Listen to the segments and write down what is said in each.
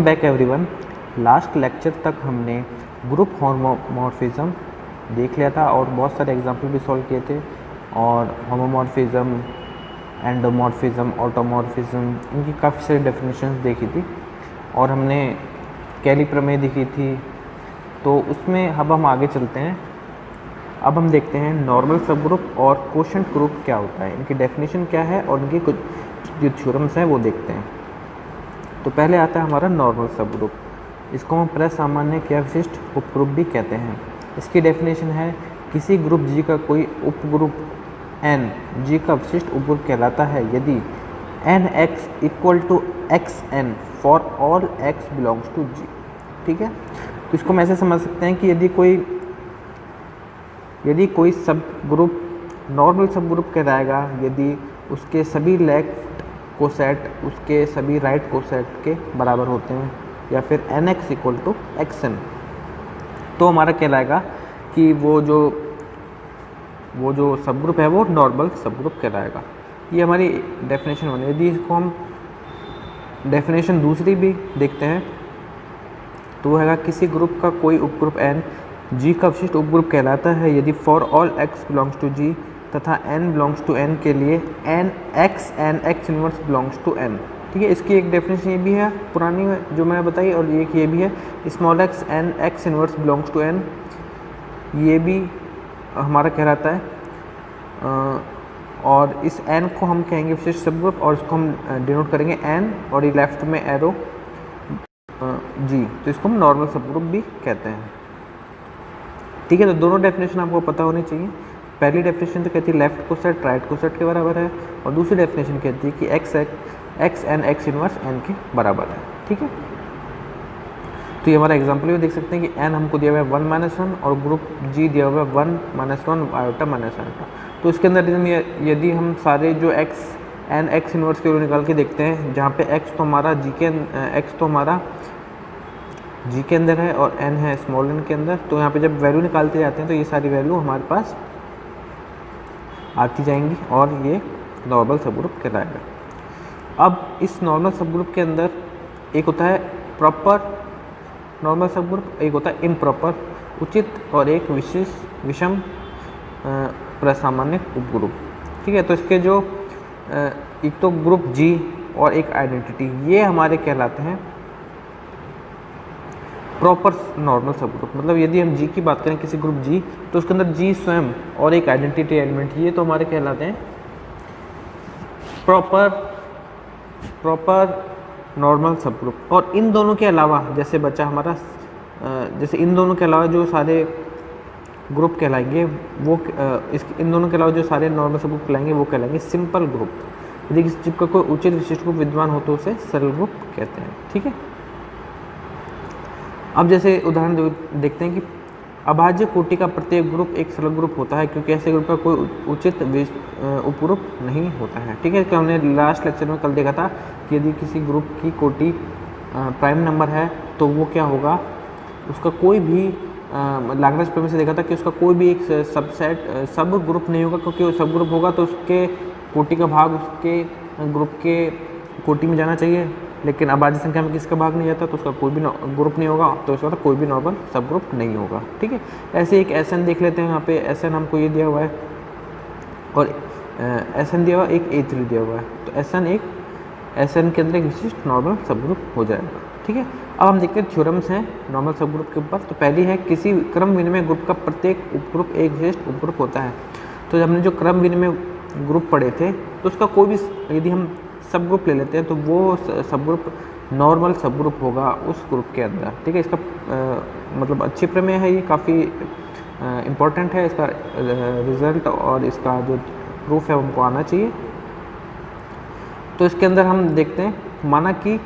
Back everyone. Last lecture तक हमने group homomorphism देख लिया था और बहुत सारे एग्जाम्पल भी सॉल्व किए थे और होमोमॉर्फिज्म, एंडोमॉर्फिज्म, ऑटोमॉर्फिज्म, इनकी काफ़ी सारी डेफिनेशंस देखी थी और हमने कैली प्रमेय देखी थी। तो उसमें अब हम आगे चलते हैं। अब हम देखते हैं नॉर्मल सब ग्रुप और कोशेंट ग्रुप क्या होता है, इनकी डेफिनेशन क्या है और इनकी कुछ जो थ्योरम्स हैं वो देखते हैं। तो पहले आता है हमारा नॉर्मल सब ग्रुप। इसको हम प्रसामान्य या विशिष्ट उपग्रुप भी कहते हैं। इसकी डेफिनेशन है किसी ग्रुप जी का कोई उपग्रुप एन जी का विशिष्ट उपग्रुप कहलाता है यदि n x equal to x n for all x belongs to G. ठीक है, तो इसको हम ऐसे समझ सकते हैं कि यदि कोई सब ग्रुप नॉर्मल सब ग्रुप कहलाएगा यदि उसके सभी लेफ्ट कोसेट उसके सभी राइट कोसेट के बराबर होते हैं या फिर n x equal to x n, तो हमारा कहलाएगा कि वो जो सब ग्रुप है वो नॉर्मल सब ग्रुप कहलाएगा। ये हमारी डेफिनेशन बनी। यदि इसको हम डेफिनेशन दूसरी भी देखते हैं तो वो है किसी ग्रुप का कोई उपग्रुप एन जी का विशिष्ट उपग्रुप कहलाता है यदि for all x belongs to G तथा n बिलोंग्स टू n के लिए n x inverse belongs to n। ठीक है, इसकी एक डेफिनेशन ये भी है पुरानी जो मैंने बताई और ये भी है small x n x inverse belongs to n, ये भी हमारा कहलाता है। और इस n को हम कहेंगे विशिष्ट सब ग्रुप और इसको हम डिनोट करेंगे n और ये लेफ्ट में एरो जी, तो इसको हम नॉर्मल सब ग्रुप भी कहते हैं। ठीक है, तो दोनों डेफिनेशन आपको पता होनी चाहिए। पहली डेफिनेशन तो कहती है लेफ्ट कोसेट राइट कोसेट के बराबर है और दूसरी डेफिनेशन कहती है कि x n x inverse n के बराबर है। ठीक है, तो ये हमारा एग्जांपल भी देख सकते हैं कि एन हमको दिया हुआ है 1 - 1 और ग्रुप जी दिया हुआ है 1 - 1 आयोटा माइनस आयोटा। तो इसके अंदर यदि हम सारे जो एक्स एन एक्स इनवर्स के निकाल के देखते हैं जहाँ पे एक्स तो हमारा जी के अंदर है और एन है स्मॉल एन के अंदर, तो यहाँ पे जब वैल्यू निकालते जाते हैं तो ये सारी वैल्यू हमारे पास आती जाएंगी और ये नॉर्मल सब ग्रुप कहलाएगा। अब इस नॉर्मल सब ग्रुप के अंदर एक होता है प्रॉपर नॉर्मल सब ग्रुप, एक होता है इम्प्रॉपर उचित और एक विषम प्रसामान्य उपग्रुप। ठीक है, तो इसके जो एक तो ग्रुप जी और एक आइडेंटिटी ये हमारे कहलाते हैं प्रॉपर नॉर्मल सब ग्रुप। मतलब यदि हम जी की बात करें किसी ग्रुप जी तो उसके अंदर जी स्वयं और एक आइडेंटिटी एलिमेंट ये तो हमारे कहलाते हैं प्रॉपर नॉर्मल सब ग्रुप। और इन दोनों के अलावा जैसे बचा हमारा जैसे इन दोनों के अलावा जो सारे ग्रुप कहलाएंगे वो इन दोनों के अलावा जो सारे नॉर्मल सब ग्रुप कहलाएंगे वो कहलाएंगे सिंपल ग्रुप। यदि किसी चीज का कोई उचित विशिष्ट ग्रुप विद्यमान हो तो उसे सरल ग्रुप कहते हैं। ठीक है, अब जैसे उदाहरण देखते हैं कि अभाज्य कोटि का प्रत्येक ग्रुप एक सरल ग्रुप होता है क्योंकि ऐसे ग्रुप का कोई उचित उपग्रुप नहीं होता है। ठीक है, तो हमने लास्ट लेक्चर में कल देखा था कि यदि किसी ग्रुप की कोटि प्राइम नंबर है तो वो क्या होगा, उसका कोई भी लाग्रांज प्रमेय से देखा था कि उसका कोई भी एक सब ग्रुप नहीं होगा, क्योंकि सब ग्रुप होगा तो उसके कोटि का भाग उसके ग्रुप के कोटि में जाना चाहिए, लेकिन अभाज्य संख्या में किसका भाग नहीं जाता तो उसका कोई भी ग्रुप नहीं होगा, तो इसका कोई भी नॉर्मल सब ग्रुप नहीं होगा। ठीक है, ऐसे एक एस एन देख लेते हैं। यहाँ पे एस एन हमको ये दिया हुआ है और एस एन दिया हुआ एक A3 दिया हुआ है, तो एस एन के अंदर एक विशिष्ट नॉर्मल सब ग्रुप हो जाएगा। ठीक है, अब हम देखते हैं थ्योरम्स हैं नॉर्मल सब ग्रुप के ऊपर। तो पहली है किसी क्रम विनिमय ग्रुप का प्रत्येक उपग्रुप एक विशिष्ट उपग्रुप होता है। तो हमने जो क्रम विनिमय ग्रुप पढ़े थे तो उसका कोई भी यदि हम सब ग्रुप ले लेते हैं तो वो सब ग्रुप नॉर्मल सब ग्रुप होगा उस ग्रुप के अंदर। ठीक है, इसका मतलब अच्छी प्रमेय है, ये काफ़ी इम्पोर्टेंट है। इसका रिजल्ट और इसका जो प्रूफ है हमको आना चाहिए। तो इसके अंदर हम देखते हैं माना कि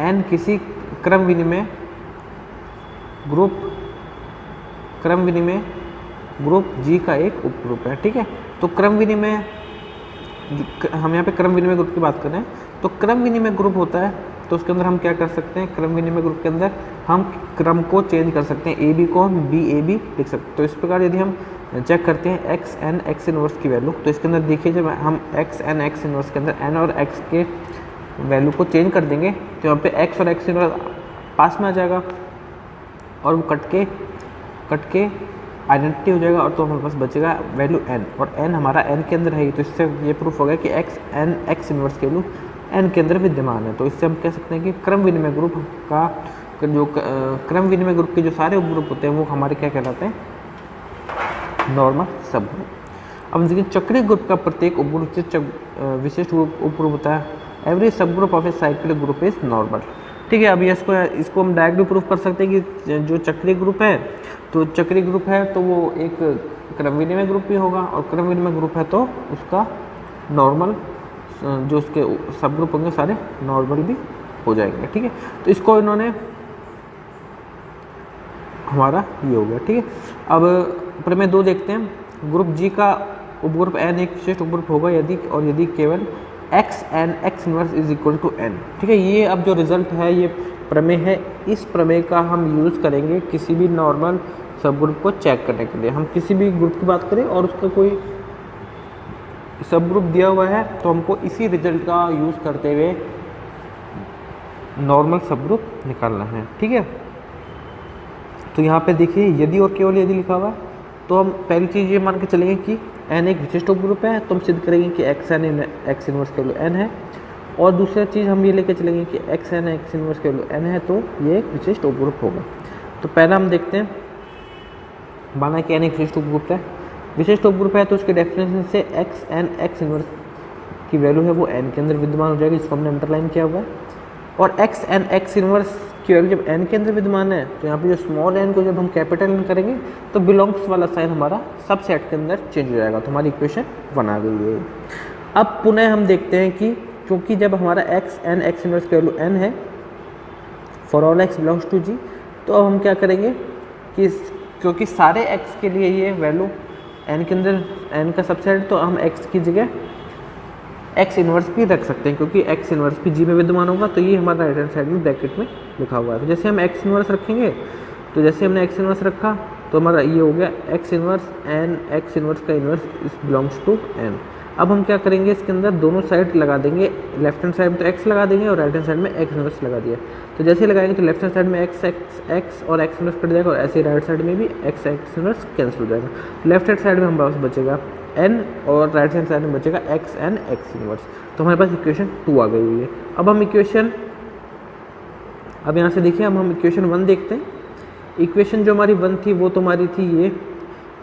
n किसी क्रम विनिमय ग्रुप G का एक उपग्रुप है। ठीक है, तो हम यहाँ पे क्रम विनिमय ग्रुप की बात कर रहे हैं। तो क्रम विनिमय ग्रुप होता है तो उसके अंदर हम क्या कर सकते हैं, क्रम विनिमय ग्रुप के अंदर हम क्रम को चेंज कर सकते हैं, AB को हम BAB लिख सकते हैं। तो इस प्रकार यदि हम चेक करते हैं एक्स एन एक्स इनवर्स की वैल्यू, तो इसके अंदर देखिए जब हम एक्स एन एक्स इनवर्स के अंदर एन और एक्स के वैल्यू को चेंज कर देंगे तो यहाँ पे एक्स और एक्स इनवर्स पास में आ जाएगा और वो कट के आइडेंटिटी हो जाएगा, और तो हमारे पास बचेगा वैल्यू n, और n हमारा n के अंदर है, तो इससे ये प्रूफ हो गया कि x इनवर्स की वैल्यू n के अंदर विद्यमान है। तो इससे हम कह सकते हैं कि क्रम विनिमय ग्रुप का जो क्रम विनिमय ग्रुप के जो सारे उपग्रुप होते हैं वो हमारे क्या कहलाते हैं, नॉर्मल सब ग्रुप। अब देखिए चक्रीय ग्रुप का प्रत्येक उपग्रुप से विशिष्ट उपग्रुप होता है। एवरी सब group of a cyclic group is normal. ठीक है, अभी इसको हम डायरेक्टली प्रूफ कर सकते हैं कि जो चक्रीय ग्रुप है, तो चक्रीय ग्रुप है तो वो एक क्रम विनिमय ग्रुप भी होगा, और क्रम विनिमय ग्रुप है तो उसका नॉर्मल जो उसके सब ग्रुप होंगे सारे नॉर्मल भी हो जाएंगे। ठीक है, तो इसको इन्होंने हमारा ये हो गया। ठीक है, अब प्रमेय 2 देखते हैं। ग्रुप जी का उपग्रुप n एक विशिष्ट उपग्रुप होगा यदि केवल x n x inverse is equal to n। ठीक है, ये अब जो रिजल्ट है ये प्रमेय है, इस प्रमेय का हम यूज़ करेंगे किसी भी नॉर्मल सब ग्रुप को चेक करने के लिए। हम किसी भी ग्रुप की बात करें और उसका कोई सब ग्रुप दिया हुआ है तो हमको इसी रिजल्ट का यूज़ करते हुए नॉर्मल सब ग्रुप निकालना है। ठीक है, तो यहाँ पे देखिए यदि और केवल यदि लिखा हुआ है, तो हम पहली चीज़ ये मान के चलेंगे कि n एक विशिष्ट उपग्रुप है, तो हम सिद्ध करेंगे कि x इनवर्स के वैल्यू n है, और दूसरा चीज़ हम ये लेके चलेंगे कि x इनवर्स के वैल्यू n है, तो ये एक विशिष्ट उपग्रुप होगा। तो पहला हम देखते हैं, माना कि n एक विशिष्ट उपग्रुप है, तो उसके डेफिनेशन से x इनवर्स की वैल्यू है वो n के अंदर विद्यमान हो जाएगी, इसको हमने अंडरलाइन किया हुआ है। और x इनवर्स की वैल्यू जब n के अंदर विद्यमान है, तो यहाँ पे जो स्मॉल n को जब हम कैपिटल n करेंगे तो बिलोंग्स वाला साइन हमारा सब सेट के अंदर चेंज हो जाएगा। तो हमारी इक्वेशन बना गई है। अब पुनः हम देखते हैं कि क्योंकि जब हमारा x इनवर्स की वैल्यू n है for all x belongs to g, तो अब हम क्या करेंगे कि क्योंकि सारे x के लिए ये वैल्यू n के अंदर n का सबसेट, तो हम x की जगह x इनवर्स भी रख सकते हैं, क्योंकि x इनवर्स भी g में विद्यमान होगा, तो ये हमारा राइट हैंड साइड में ब्रैकेट में लिखा हुआ है। तो जैसे हम x इनवर्स रखेंगे, तो जैसे हमने x इनवर्स रखा तो हमारा ये हो गया x inverse n, x inverse का इनवर्स इस बिलोंग्स टू n। अब हम क्या करेंगे, इसके अंदर दोनों साइड लगा देंगे, लेफ्ट हैंड साइड में तो x लगा देंगे और राइट हैंड साइड में x इनवर्स लगा दिया। तो जैसे लगाएंगे तो लेफ्ट हैंड साइड में x और x इनवर्स कट जाएगा, और ऐसे राइट साइड में भी x इनवर्स कैंसिल हो जाएगा। लेफ्ट हैंड साइड में हमारे पास बचेगा n और राइट हैंड साइड में बचेगा x इनवर्स। तो हमारे पास इक्वेशन 2 आ गई हुई है। अब यहाँ से देखिए हम इक्वेशन 1 देखते हैं। इक्वेशन जो हमारी 1 थी वो तो हमारी थी ये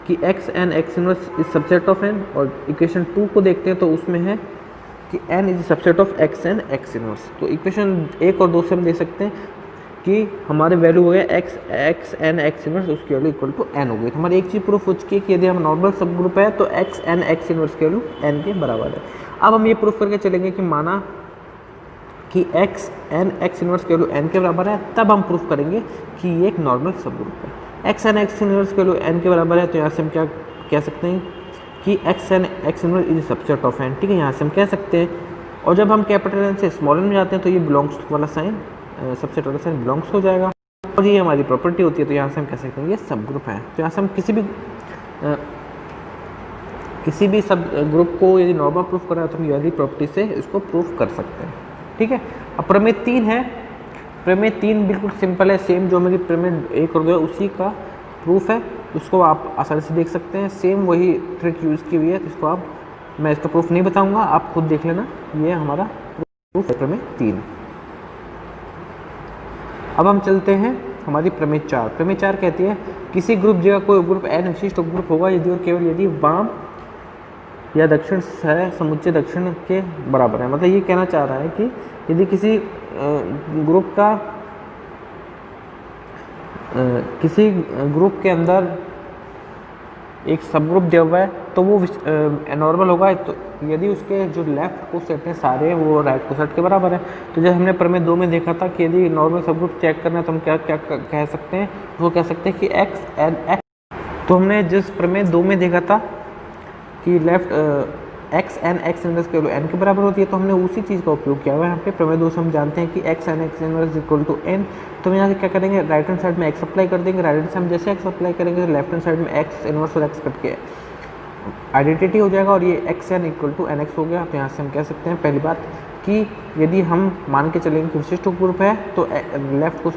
कि x inverse is subset of n, और इक्वेशन 2 को देखते हैं तो उसमें है कि n is subset of x inverse. तो इक्वेशन 1 और 2 से हम देख सकते हैं कि हमारे वैल्यू हो गया x इनवर्स, उसकी वैल्यू इक्वल टू n हो गई। तो हमारी एक चीज़ प्रूफ हो चुकी है कि यदि हम नॉर्मल सब ग्रुप है तो x इनवर्स की वैल्यू n के बराबर है। अब हम ये प्रूफ करके चलेंगे कि माना कि x इनवर्स की वैल्यू n के बराबर है, तब हम प्रूफ करेंगे कि ये एक नॉर्मल सब ग्रुप है। x इनवर्स की वैल्यू n के बराबर है, तो यहाँ से हम क्या कह सकते हैं कि x inverse is subset of n। ठीक है, यहाँ से हम कह सकते हैं। और जब हम कैपिटल n से स्मॉल n में जाते हैं तो ये बिलोंग्स वाला साइन, सबसेट वाला साइन बिलोंग्स हो जाएगा, और ये हमारी प्रॉपर्टी होती है। तो यहाँ से हम कह सकते हैं ये सब ग्रुप है। तो यहाँ से हम किसी भी सब ग्रुप को यदि नॉर्मल प्रूफ करा तो हम यदि प्रॉपर्टी से इसको प्रूफ कर सकते हैं। ठीक है, अब प्रमेय 3 है। प्रमेय 3 बिल्कुल सिंपल है, सेम जो मेरी प्रमेय 1 और 2 है उसी का प्रूफ है, उसको आप आसानी से देख सकते हैं। सेम वही ट्रिक यूज़ की हुई है, इसको मैं इसका प्रूफ नहीं बताऊंगा, आप खुद देख लेना। ये हमारा प्रूफ है प्रमेय 3। अब हम चलते हैं हमारी प्रमेय 4। प्रमेय 4 कहती है किसी ग्रुप जगह कोई उपग्रुप n विशिष्ट उपग्रुप होगा यदि और केवल यदि वाम या दक्षिण है समुच्चय दक्षिण के बराबर है। मतलब ये कहना चाह रहा है कि यदि किसी ग्रुप के अंदर एक सब ग्रुप दिया हुआ है तो वो नॉर्मल होगा, तो यदि उसके जो लेफ्ट को सेट है सारे वो राइट को सेट के बराबर है। तो जैसे हमने प्रमेय 2 में देखा था कि यदि नॉर्मल सब ग्रुप चेक करना है तो हम क्या क्या कह सकते हैं, वो कह सकते हैं कि x। तो हमने जिस प्रमेय 2 में देखा था कि लेफ्ट x इनवर्स की वैल्यू n के बराबर होती है, तो हमने उसी चीज़ का उपयोग किया हुआ है यहाँ पे। प्रमेय 2 से हम जानते हैं कि x inverse equal to n। तो हम यहाँ से क्या करेंगे, राइट हैंड साइड में x अप्लाई कर देंगे, राइट हैंड से हम जैसे x अप्लाई करेंगे तो लेफ्ट हैंड साइड में x इनवर्स और x कट के आइडेंटिटी हो जाएगा, और ये xn इक्वल टू nx हो गया। तो यहाँ से हम कह सकते हैं पहली बात कि यदि हम मान के चलेंगे कि विशिष्ट ग्रुप है तो लेफ्ट को